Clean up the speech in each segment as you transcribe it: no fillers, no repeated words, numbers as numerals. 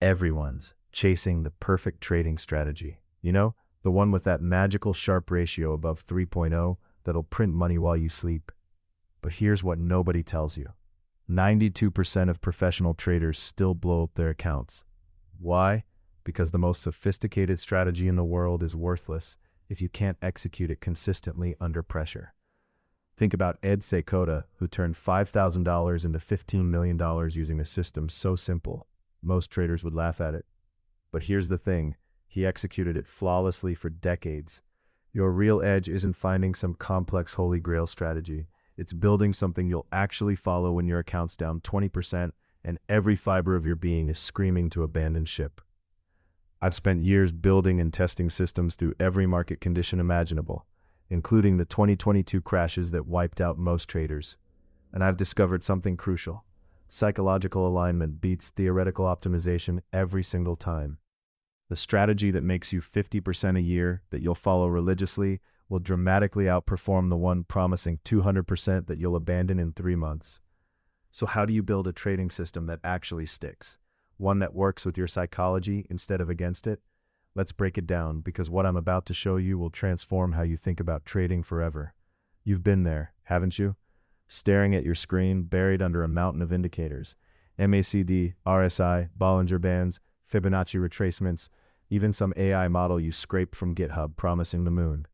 Everyone's chasing the perfect trading strategy. You know, the one with that magical sharp ratio above 3.0 that'll print money while you sleep. But here's what nobody tells you. 92% of professional traders still blow up their accounts. Why? Because the most sophisticated strategy in the world is worthless if you can't execute it consistently under pressure. Think about Ed Seykota, who turned $5,000 into $15 million using a system so simple, most traders would laugh at it. But here's the thing, he executed it flawlessly for decades. Your real edge isn't finding some complex holy grail strategy. It's building something you'll actually follow when your account's down 20% and every fiber of your being is screaming to abandon ship. I've spent years building and testing systems through every market condition imaginable, including the 2022 crashes that wiped out most traders. And I've discovered something crucial. Psychological alignment beats theoretical optimization every single time. The strategy that makes you 50% a year that you'll follow religiously will dramatically outperform the one promising 200% that you'll abandon in 3 months. So how do you build a trading system that actually sticks? One that works with your psychology instead of against it? Let's break it down, because what I'm about to show you will transform how you think about trading forever. You've been there, haven't you? Staring at your screen, buried under a mountain of indicators. MACD, RSI, Bollinger Bands, Fibonacci retracements, even some AI model you scraped from GitHub promising the moon.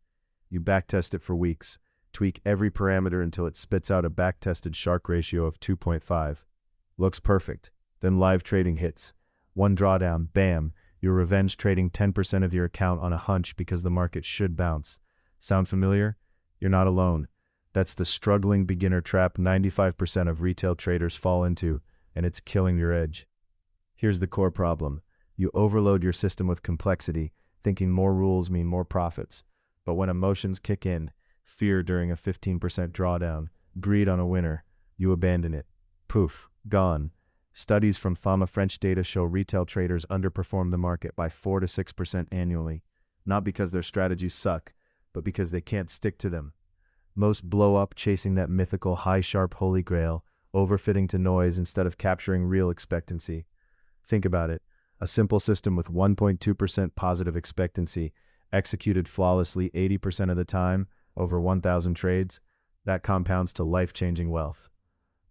You backtest it for weeks, tweak every parameter until it spits out a backtested Sharpe ratio of 2.5. Looks perfect. Then live trading hits. One drawdown, bam, you're revenge trading 10% of your account on a hunch because the market should bounce. Sound familiar? You're not alone. That's the struggling beginner trap 95% of retail traders fall into, and it's killing your edge. Here's the core problem. You overload your system with complexity, thinking more rules mean more profits. But when emotions kick in, fear during a 15% drawdown, greed on a winner, you abandon it. Poof, gone. Studies from Fama French data show retail traders underperform the market by 4 to 6% annually, not because their strategies suck, but because they can't stick to them. Most blow up chasing that mythical high sharp holy grail, overfitting to noise instead of capturing real expectancy. Think about it. A simple system with 1.2% positive expectancy, executed flawlessly 80% of the time, over 1,000 trades, that compounds to life-changing wealth.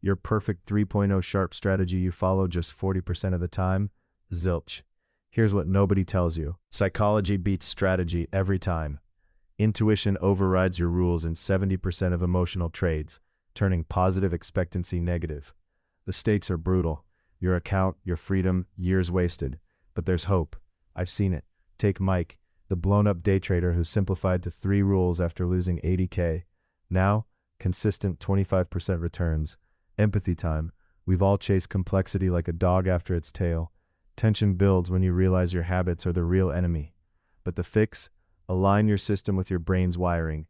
Your perfect 3.0 sharp strategy you follow just 40% of the time? Zilch. Here's what nobody tells you. Psychology beats strategy every time. Intuition overrides your rules in 70% of emotional trades, turning positive expectancy negative. The stakes are brutal. Your account, your freedom, years wasted. But there's hope. I've seen it. Take Mike, the blown-up day trader who simplified to 3 rules after losing 80K. Now, consistent 25% returns. Empathy time. We've all chased complexity like a dog after its tail. Tension builds when you realize your habits are the real enemy. But the fix? Align your system with your brain's wiring.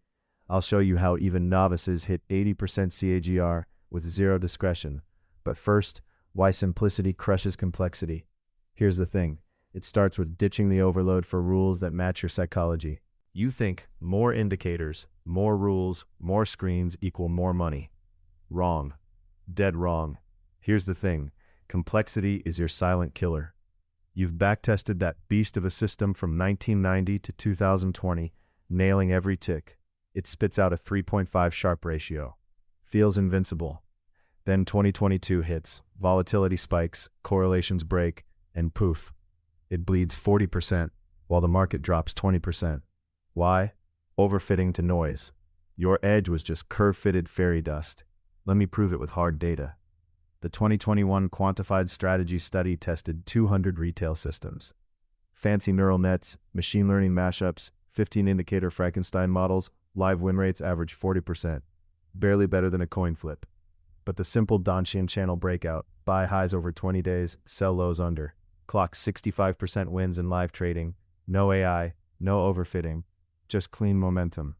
I'll show you how even novices hit 80% CAGR with zero discretion. But first, why simplicity crushes complexity. Here's the thing. It starts with ditching the overload for rules that match your psychology. You think more indicators, more rules, more screens equal more money. Wrong. Dead wrong. Here's the thing. Complexity is your silent killer. You've backtested that beast of a system from 1990 to 2020, nailing every tick. It spits out a 3.5 Sharpe ratio. Feels invincible. Then 2022 hits, volatility spikes, correlations break, and poof. It bleeds 40%, while the market drops 20%. Why? Overfitting to noise. Your edge was just curve-fitted fairy dust. Let me prove it with hard data. The 2021 Quantified Strategy Study tested 200 retail systems. Fancy neural nets, machine learning mashups, 15-indicator Frankenstein models, live win rates average 40%. Barely better than a coin flip. But the simple Donchian channel breakout, buy highs over 20 days, sell lows under. Clock 65% wins in live trading, no AI, no overfitting, just clean momentum.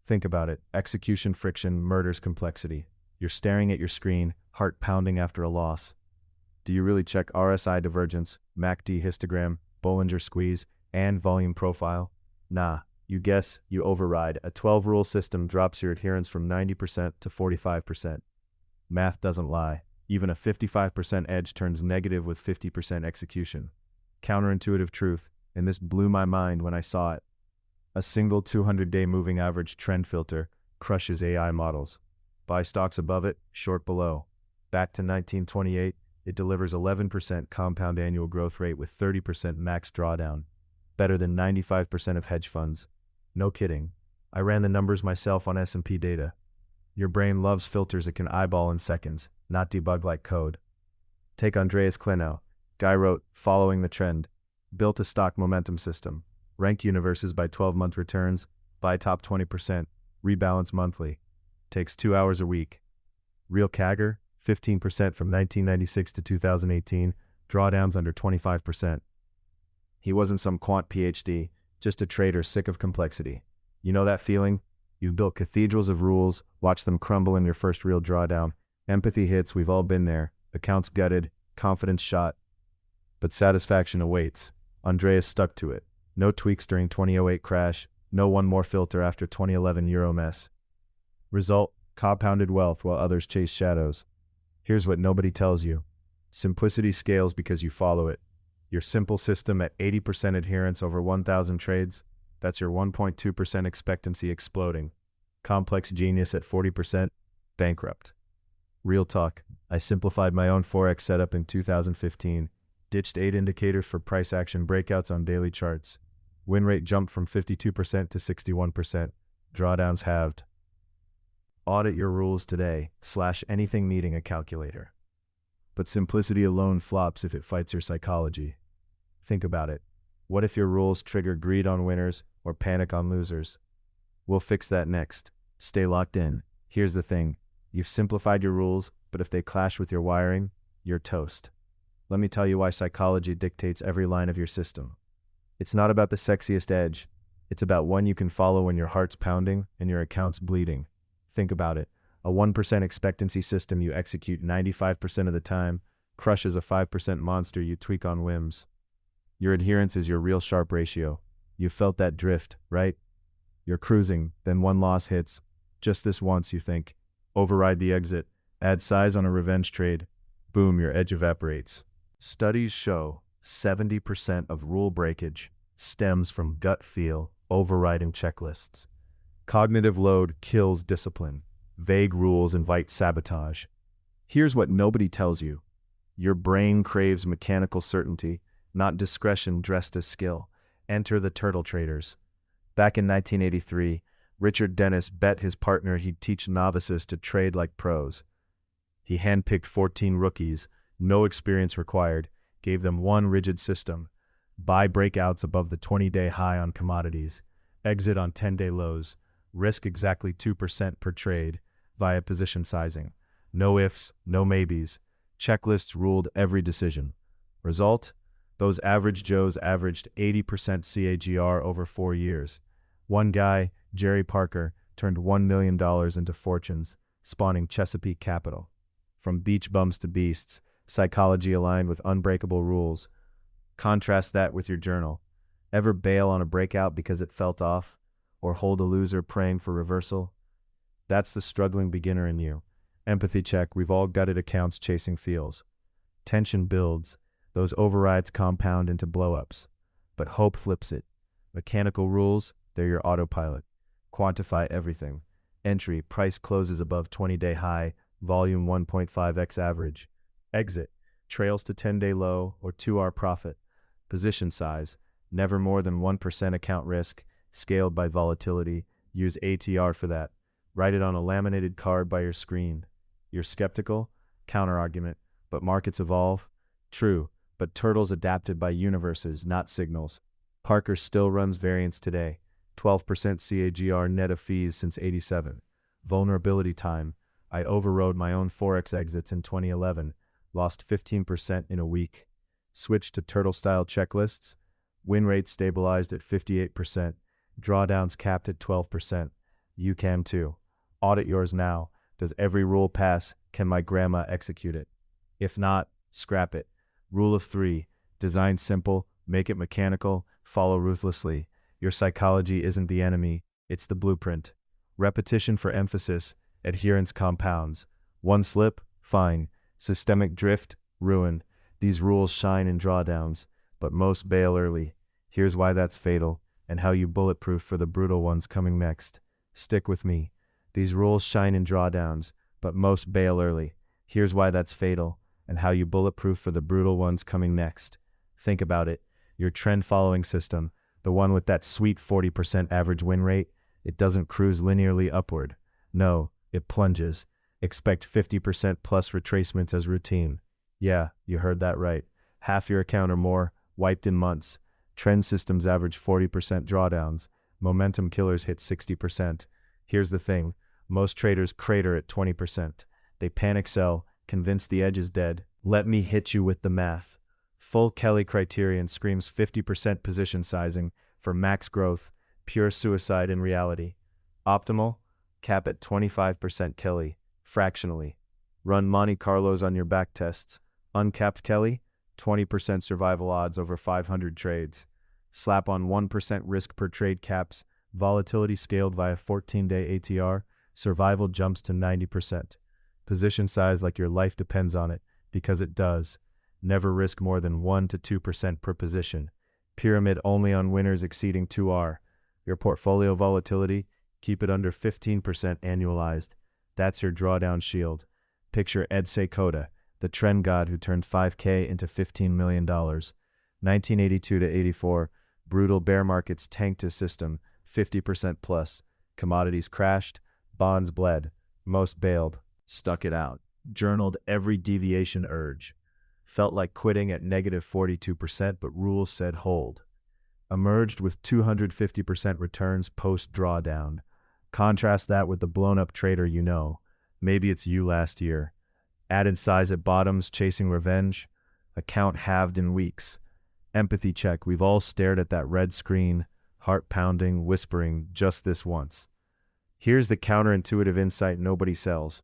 Think about it, execution friction murders complexity. You're staring at your screen, heart pounding after a loss. Do you really check RSI divergence, MACD histogram, Bollinger squeeze, and volume profile? Nah, you guess, you override. A 12-rule system drops your adherence from 90% to 45%. Math doesn't lie. Even a 55% edge turns negative with 50% execution. counterintuitive truth, and this blew my mind when I saw it. A single 200-day moving average trend filter crushes AI models. Buy stocks above it, short below. Back to 1928, it delivers 11% compound annual growth rate with 30% max drawdown. Better than 95% of hedge funds. No kidding. I ran the numbers myself on S&P data. Your brain loves filters it can eyeball in seconds, not debug like code. Take Andreas Klenow. Guy wrote, Following the Trend. Built a stock momentum system. Ranked universes by 12-month returns. Buy top 20%. Rebalance monthly. Takes 2 hours a week. Real CAGR, 15% from 1996 to 2018. Drawdowns under 25%. He wasn't some quant PhD, just a trader sick of complexity. You know that feeling? You've built cathedrals of rules, watched them crumble in your first real drawdown. Empathy hits, we've all been there. Accounts gutted, confidence shot. But satisfaction awaits. Andreas stuck to it. No tweaks during 2008 crash, no one more filter after 2011 Euro mess. Result, compounded wealth while others chase shadows. Here's what nobody tells you. Simplicity scales because you follow it. Your simple system at 80% adherence over 1,000 trades, that's your 1.2% expectancy exploding. Complex genius at 40%, bankrupt. Real talk, I simplified my own Forex setup in 2015, ditched 8 indicators for price action breakouts on daily charts. Win rate jumped from 52% to 61%, drawdowns halved. Audit your rules today, /anything needing a calculator. But simplicity alone flops if it fights your psychology. Think about it. What if your rules trigger greed on winners or panic on losers? We'll fix that next. Stay locked in. Here's the thing. You've simplified your rules, but if they clash with your wiring, you're toast. Let me tell you why psychology dictates every line of your system. It's not about the sexiest edge. It's about one you can follow when your heart's pounding and your account's bleeding. Think about it. A 1% expectancy system you execute 95% of the time crushes a 5% monster you tweak on whims. Your adherence is your real Sharpe ratio. You felt that drift, right? You're cruising, then one loss hits. Just this once, you think. Override the exit. Add size on a revenge trade. Boom, your edge evaporates. Studies show 70% of rule breakage stems from gut feel, overriding checklists. Cognitive load kills discipline. Vague rules invite sabotage. Here's what nobody tells you. Your brain craves mechanical certainty, not discretion dressed as skill. Enter the turtle traders. Back in 1983, Richard Dennis bet his partner he'd teach novices to trade like pros. He handpicked 14 rookies, no experience required, gave them one rigid system. Buy breakouts above the 20-day high on commodities, exit on 10-day lows, risk exactly 2% per trade via position sizing. No ifs, no maybes. Checklists ruled every decision. Result? Those average Joes averaged 80% CAGR over 4 years. One guy, Jerry Parker, turned $1 million into fortunes, spawning Chesapeake Capital. From beach bums to beasts, psychology aligned with unbreakable rules. Contrast that with your journal. Ever bail on a breakout because it felt off? Or hold a loser praying for reversal? That's the struggling beginner in you. Empathy check, we've all gutted accounts chasing feels. Tension builds. Those overrides compound into blow-ups. But hope flips it. Mechanical rules, they're your autopilot. Quantify everything. Entry, price closes above 20-day high, volume 1.5x average. Exit, trails to 10-day low or 2R profit. Position size, never more than 1% account risk, scaled by volatility. Use ATR for that. Write it on a laminated card by your screen. You're skeptical? Counterargument. But markets evolve? True, but turtles adapted by universes, not signals. Parker still runs variance today. 12% CAGR net of fees since '87. Vulnerability time. I overrode my own Forex exits in 2011. Lost 15% in a week. Switched to turtle-style checklists. Win rate stabilized at 58%. Drawdowns capped at 12%. You can too. Audit yours now. Does every rule pass? Can my grandma execute it? If not, scrap it. Rule of 3. Design simple, make it mechanical, follow ruthlessly. Your psychology isn't the enemy, it's the blueprint. Repetition for emphasis, adherence compounds. One slip, fine. Systemic drift, ruin. These rules shine in drawdowns. but most bail early. Here's why that's fatal, and how you bulletproof for the brutal ones coming next. Stick with me. These rules shine in drawdowns, but most bail early. Here's why that's fatal, and how you bulletproof for the brutal ones coming next. Think about it. Your trend-following system, the one with that sweet 40% average win rate, it doesn't cruise linearly upward. No, it plunges. Expect 50% plus retracements as routine. Yeah, you heard that right. Half your account or more, wiped in months. Trend systems average 40% drawdowns. Momentum killers hit 60%. Here's the thing. Most traders crater at 20%. They panic sell, convinced the edge is dead. Let me hit you with the math. Full Kelly criterion screams 50% position sizing for max growth, pure suicide in reality. Optimal? Cap at 25% Kelly, fractionally. Run Monte Carlos on your back tests. Uncapped Kelly? 20% survival odds over 500 trades. Slap on 1% risk per trade caps, volatility scaled via 14-day ATR, survival jumps to 90%. Position size like your life depends on it, because it does. Never risk more than 1 to 2% per position. Pyramid only on winners exceeding 2R. Your portfolio volatility, keep it under 15% annualized. That's your drawdown shield. Picture Ed Seykota, the trend god who turned 5K into $15 million. 1982 to 84, brutal bear markets tanked his system, 50% plus. Commodities crashed, bonds bled. Most bailed, stuck it out. Journaled every deviation urge. Felt like quitting at negative 42%, but rules said hold. Emerged with 250% returns post-drawdown. Contrast that with the blown-up trader you know. Maybe it's you last year. Added size at bottoms, chasing revenge. Account halved in weeks. Empathy check, we've all stared at that red screen, heart pounding, whispering, just this once. Here's the counterintuitive insight nobody sells.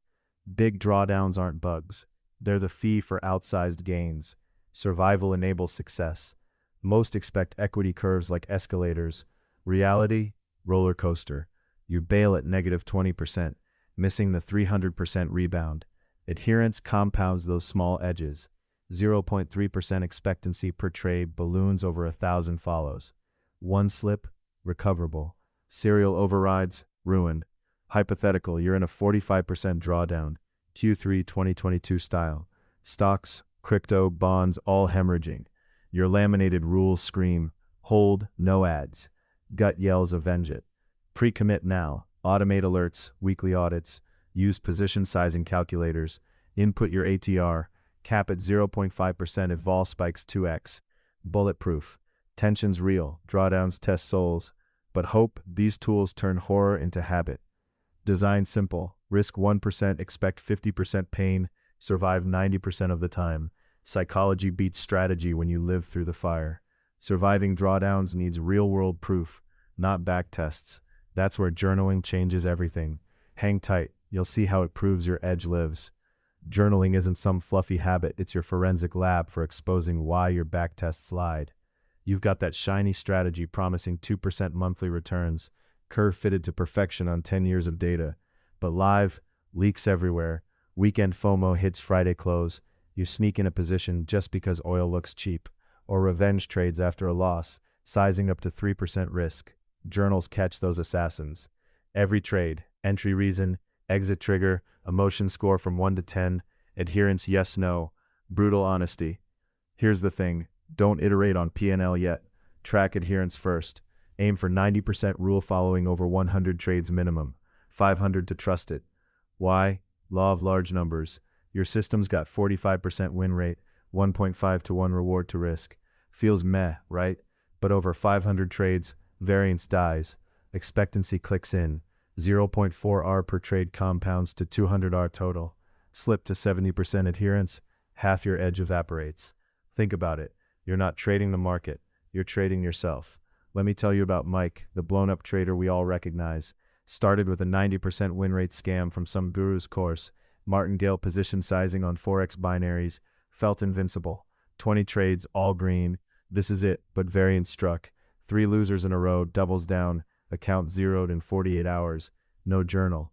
Big drawdowns aren't bugs. They're the fee for outsized gains. Survival enables success. Most expect equity curves like escalators. Reality, roller coaster. You bail at negative 20%, missing the 300% rebound. Adherence compounds those small edges. 0.3% expectancy per trade balloons over 1,000 follows. One slip, recoverable. Serial overrides, ruined. Hypothetical, you're in a 45% drawdown. Q3 2022 style. Stocks, crypto, bonds, all hemorrhaging. Your laminated rules scream, hold, no ads. Gut yells, avenge it. Pre-commit now. Automate alerts, weekly audits. Use position sizing calculators. Input your ATR. Cap at 0.5% if vol spikes 2x. Bulletproof. Tension's real. Drawdowns test souls. But hope, these tools turn horror into habit. Design simple. Risk 1%, expect 50% pain. Survive 90% of the time. Psychology beats strategy when you live through the fire. Surviving drawdowns needs real-world proof, not back tests. That's where journaling changes everything. Hang tight. You'll see how it proves your edge lives. Journaling isn't some fluffy habit, it's your forensic lab for exposing why your backtests lied. You've got that shiny strategy promising 2% monthly returns, curve fitted to perfection on 10 years of data. But live, leaks everywhere. Weekend FOMO hits Friday close. You sneak in a position just because oil looks cheap. Or revenge trades after a loss, sizing up to 3% risk. Journals catch those assassins. Every trade, entry reason, exit trigger, emotion score from 1 to 10, adherence yes, no, brutal honesty. Here's the thing, don't iterate on P&L yet. Track adherence first. Aim for 90% rule following over 100 trades minimum. 500 to trust it. Why? Law of large numbers. Your system's got 45% win rate, 1.5 to 1 reward to risk. Feels meh, right? But over 500 trades, variance dies. Expectancy clicks in. 0.4R per trade compounds to 200R total. Slip to 70% adherence, half your edge evaporates. Think about it. You're not trading the market. You're trading yourself. Let me tell you about Mike, the blown-up trader we all recognize. Started with a 90% win rate scam from some guru's course. Martingale position sizing on Forex binaries. Felt invincible. 20 trades, all green. This is it, but variance struck. 3 losers in a row, doubles down. Account zeroed in 48 hours. No journal.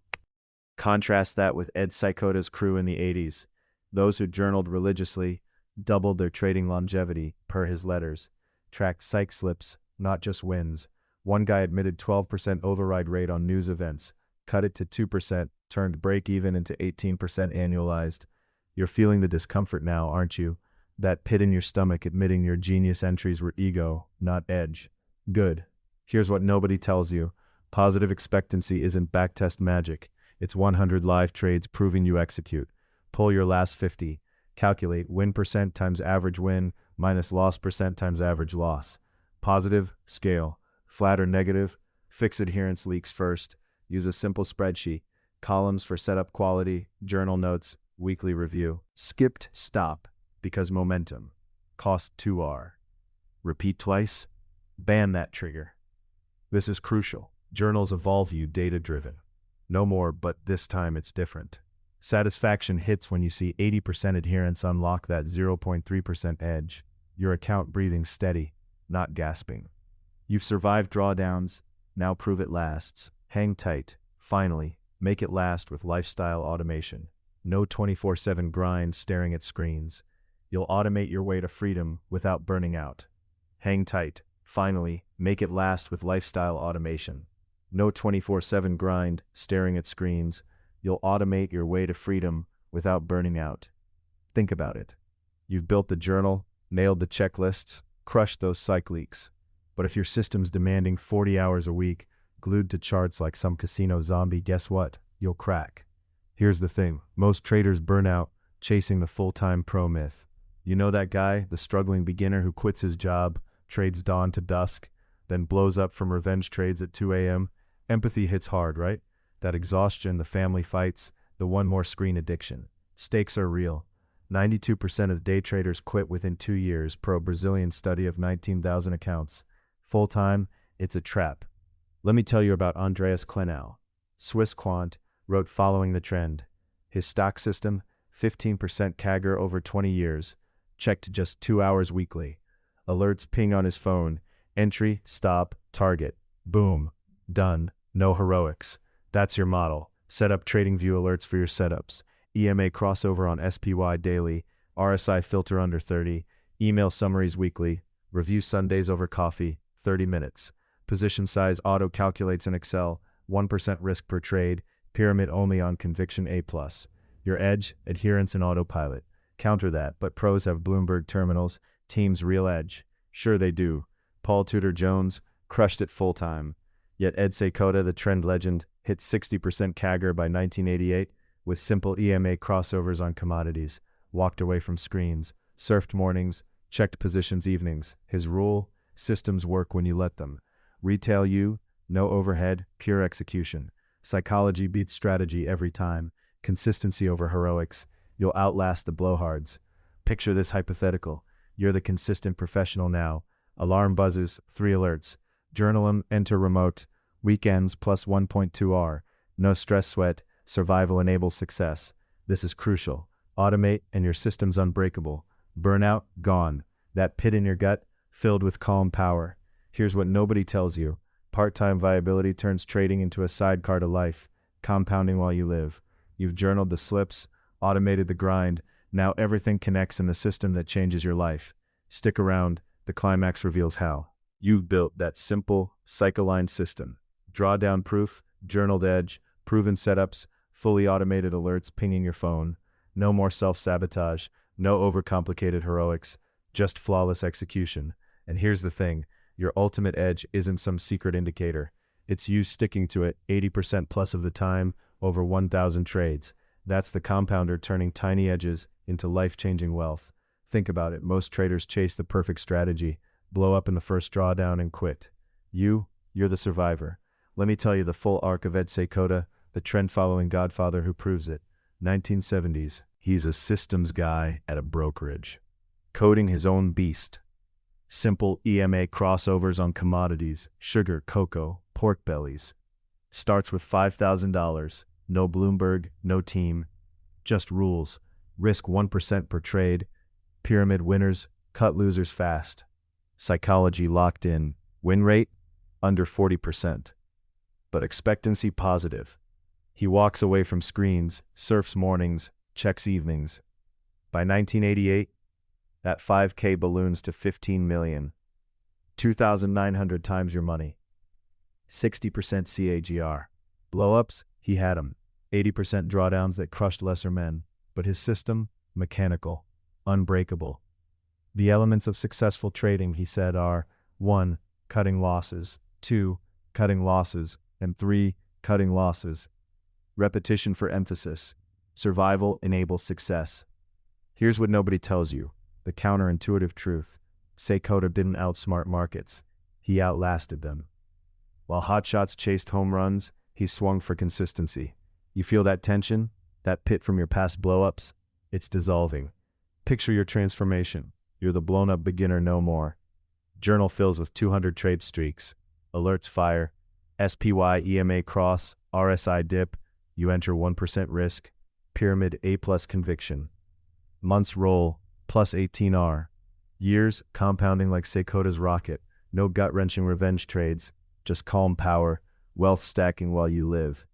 Contrast that with Ed Seykota's crew in the 80s. Those who journaled religiously, doubled their trading longevity, per his letters. Tracked psych slips, not just wins. One guy admitted 12% override rate on news events, cut it to 2%, turned break-even into 18% annualized. You're feeling the discomfort now, aren't you? That pit in your stomach admitting your genius entries were ego, not edge. Good. Here's what nobody tells you. Positive expectancy isn't backtest magic. It's 100 live trades proving you execute. Pull your last 50. Calculate win percent times average win minus loss percent times average loss. Positive, scale. Flat or negative, fix adherence leaks first. Use a simple spreadsheet. Columns for setup quality, journal notes, weekly review. Skipped stop because momentum. Cost 2R. Repeat twice. Ban that trigger. This is crucial. Journals evolve you data-driven. No more, but this time it's different. Satisfaction hits when you see 80% adherence unlock that 0.3% edge. Your account breathing steady, not gasping. You've survived drawdowns, now prove it lasts. Hang tight. Finally, make it last with lifestyle automation. No 24/7 grind staring at screens. You'll automate your way to freedom without burning out. Hang tight. Finally, make it last with lifestyle automation. No 24/7 grind staring at screens. You'll automate your way to freedom without burning out. Think about it. You've built the journal, nailed the checklists, crushed those psych leaks. But if your system's demanding 40 hours a week, glued to charts like some casino zombie, guess what? You'll crack. Here's the thing. Most traders burn out chasing the full-time pro myth. You know that guy, the struggling beginner who quits his job, trades dawn to dusk, then blows up from revenge trades at 2 a.m.? Empathy hits hard, right? That exhaustion, the family fights, the one more screen addiction. Stakes are real. 92% of day traders quit within 2 years, per a Brazilian study of 19,000 accounts. Full-time, it's a trap. Let me tell you about Andreas Klenau. Swiss quant, wrote following the trend. His stock system, 15% CAGR over 20 years, checked just 2 hours weekly. Alerts ping on his phone. Entry, stop, target. Boom. Done. No heroics. That's your model. Set up TradingView alerts for your setups. EMA crossover on SPY daily. RSI filter under 30. Email summaries weekly. Review Sundays over coffee. 30 minutes. Position size auto calculates in Excel. 1% risk per trade. Pyramid only on conviction A+. Your edge, adherence and autopilot. Counter that, but pros have Bloomberg terminals. Teams real edge. Sure they do. Paul Tudor Jones crushed it full time. Yet Ed Seykota, the trend legend, hit 60% CAGR by 1988 with simple EMA crossovers on commodities, walked away from screens, surfed mornings, checked positions evenings. His rule, systems work when you let them. Retail you, no overhead, pure execution. Psychology beats strategy every time. Consistency over heroics. You'll outlast the blowhards. Picture this hypothetical. You're the consistent professional now. Alarm buzzes, 3 alerts. Journal 'em, enter remote. Weekends plus 1.2R. No stress sweat. Survival enables success. This is crucial. Automate and your system's unbreakable. Burnout, gone. That pit in your gut, filled with calm power. Here's what nobody tells you. Part-time viability turns trading into a sidecar to life, compounding while you live. You've journaled the slips, automated the grind. Now everything connects in the system that changes your life. Stick around. The climax reveals how. You've built that simple, cycle-aligned system. Drawdown proof, journaled edge, proven setups, fully automated alerts pinging your phone. No more self-sabotage, no overcomplicated heroics, just flawless execution. And here's the thing, your ultimate edge isn't some secret indicator. It's you sticking to it 80% plus of the time, over 1,000 trades. That's the compounder turning tiny edges into life-changing wealth. Think about it, most traders chase the perfect strategy, blow up in the first drawdown and quit. You're the survivor. Let me tell you the full arc of Ed Seykota, the trend-following godfather who proves it. 1970s, he's a systems guy at a brokerage, coding his own beast. Simple EMA crossovers on commodities, sugar, cocoa, pork bellies. Starts with $5,000, no Bloomberg, no team, just rules. Risk 1% per trade, pyramid winners, cut losers fast. Psychology locked in, win rate under 40%. But expectancy positive. He walks away from screens, surfs mornings, checks evenings. By 1988, That 5K balloons to 15 million. 2,900 times your money. 60% CAGR. Blow-ups? He had 'em. 80% drawdowns that crushed lesser men. But his system? Mechanical. Unbreakable. The elements of successful trading, he said, are 1. Cutting losses. 2. Cutting losses. And 3. Cutting losses. Repetition for emphasis. Survival enables success. Here's what nobody tells you. The counterintuitive truth. Seikoda didn't outsmart markets. He outlasted them. While hotshots chased home runs, he swung for consistency. You feel that tension? That pit from your past blow-ups? It's dissolving. Picture your transformation. You're the blown-up beginner no more. Journal fills with 200 trade streaks. Alerts fire. SPY EMA cross. RSI dip. You enter 1% risk. Pyramid A+ conviction. Months roll. Plus 18R. Years compounding like Seikoda's rocket. No gut-wrenching revenge trades. Just calm power. Wealth stacking while you live.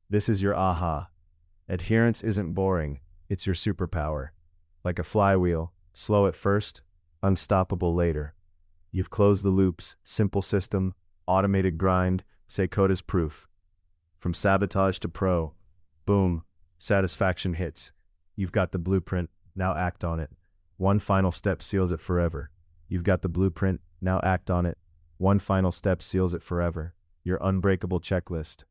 This is your aha. Adherence isn't boring. It's your superpower. Like a flywheel. Slow at first. Unstoppable later. You've closed the loops. Simple system. Automated grind. Seikoda's proof. From sabotage to pro. Boom. Satisfaction hits. You've got the blueprint. Now act on it. One final step seals it forever. You've got the blueprint. Now act on it. One final step seals it forever. Your unbreakable checklist.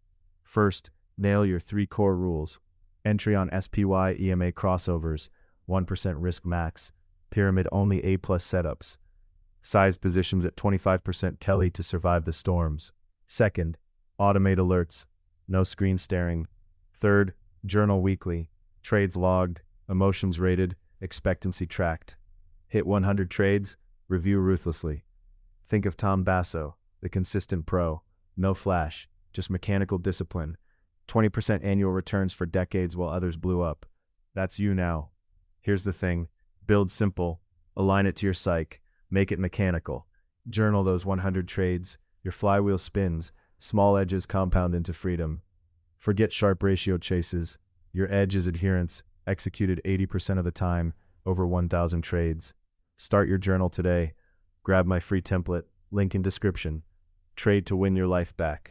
First, nail your 3 core rules. Entry on SPY EMA crossovers. 1% risk max. Pyramid only A+ setups. Size positions at 25% Kelly to survive the storms. Second, automate alerts. No screen staring. Third, journal weekly. Trades logged. Emotions rated. Expectancy tracked. Hit 100 trades. Review ruthlessly. Think of Tom Basso, the consistent pro. No flash, just mechanical discipline. 20% annual returns for decades while others blew up. That's you now. Here's the thing. Build simple. Align it to your psyche. Make it mechanical. Journal those 100 trades. Your flywheel spins. Small edges compound into freedom. Forget sharp ratio chases. Your edge is adherence, executed 80% of the time, over 1,000 trades. Start your journal today. Grab my free template, link in description. Trade to win your life back.